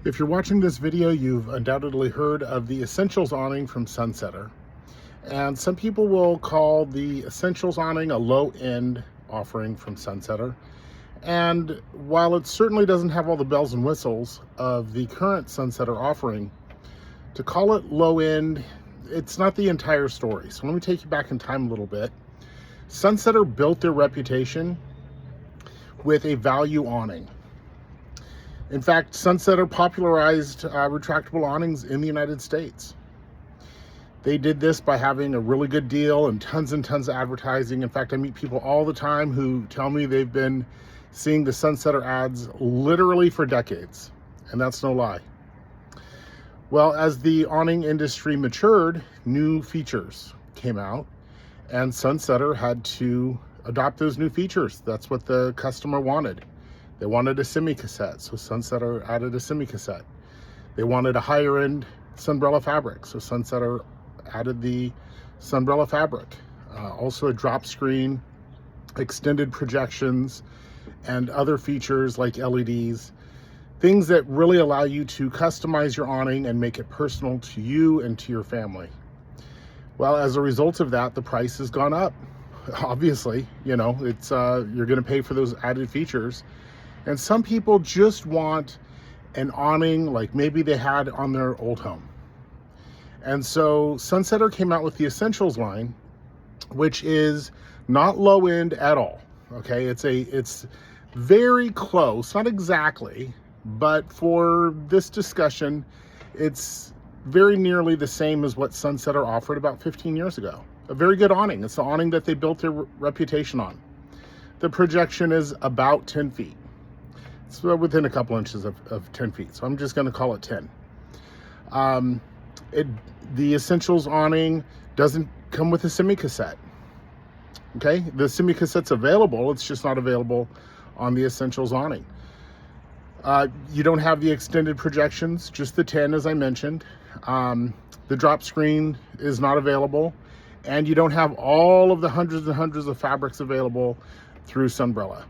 If you're watching this video, you've undoubtedly heard of the Essentials awning from SunSetter. And some people will call the Essentials awning a low-end offering from SunSetter. And while it certainly doesn't have all the bells and whistles of the current SunSetter offering, to call it low-end, it's not the entire story. So let me take you back in time a little bit. SunSetter built their reputation with a value awning. In fact, SunSetter popularized retractable awnings in the United States. They did this by having a really good deal and tons of advertising. In fact, I meet people all the time who tell me they've been seeing the SunSetter ads literally for decades, and that's no lie. Well, as the awning industry matured, new features came out, and SunSetter had to adopt those new features. That's what the customer wanted. They wanted a semi-cassette, so SunSetter added a semi-cassette. They wanted a higher-end sunbrella fabric, so SunSetter added the sunbrella fabric. Also a drop screen, extended projections, and other features like LEDs. Things that really allow you to customize your awning and make it personal to you and to your family. Well, as a result of that, the price has gone up. Obviously, you know, it's you're going to pay for those added features. And some people just want an awning like maybe they had on their old home. And so SunSetter came out with the Essentials line, which is not low end at all. Okay, it's very close, not exactly, but for this discussion, it's very nearly the same as what SunSetter offered about 15 years ago. A very good awning. It's the awning that they built their reputation on. The projection is about 10 feet. It's within a couple inches of 10 feet, so I'm just going to call it 10. The Essentials awning doesn't come with a semi-cassette. Okay, the semi-cassette's available, it's just not available on the Essentials awning. You don't have the extended projections, just the 10 as I mentioned. The drop screen is not available, and you don't have all of the hundreds and hundreds of fabrics available through Sunbrella.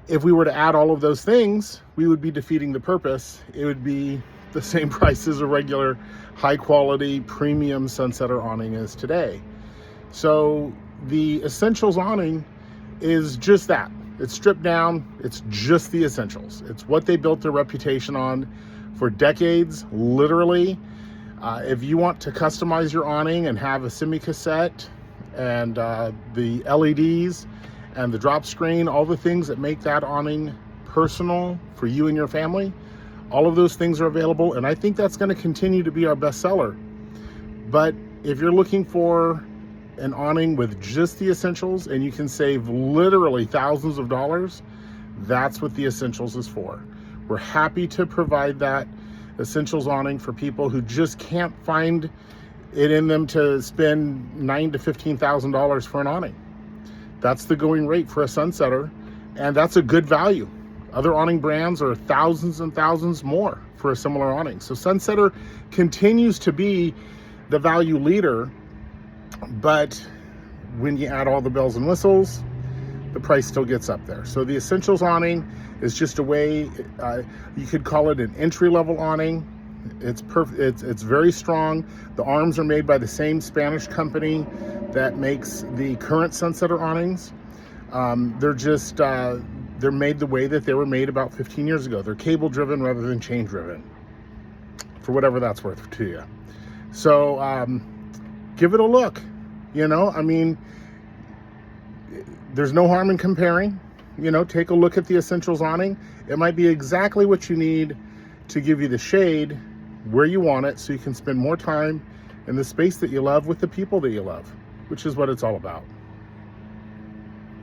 If we were to add all of those things, we would be defeating the purpose. It would be the same price as a regular high quality premium SunSetter awning is today. So the Essentials awning is just that. It's stripped down. It's just the Essentials. It's what they built their reputation on for decades, literally. If you want to customize your awning and have a semi-cassette and the LEDs and the drop screen, all the things that make that awning personal for you and your family, all of those things are available, and I think that's going to continue to be our best seller. But if you're looking for an awning with just the Essentials and you can save literally thousands of dollars, that's what the Essentials is for. We're happy to provide that Essentials awning for people who just can't find it in them to spend $9,000 to $15,000 for an awning. That's the going rate for a SunSetter, and that's a good value. Other awning brands are thousands and thousands more for a similar awning. So SunSetter continues to be the value leader, but when you add all the bells and whistles, the price still gets up there. So the Essentials awning is just a way, you could call it an entry-level awning. It's perfect. It's very strong. The arms are made by the same Spanish company that makes the current SunSetter awnings. They're made the way that they were made about 15 years ago. They're cable driven rather than chain driven, for whatever that's worth to you. So give it a look. You know, I mean, there's no harm in comparing. You know, take a look at the Essentials awning. It might be exactly what you need to give you the shade where you want it, so you can spend more time in the space that you love with the people that you love, which is what it's all about.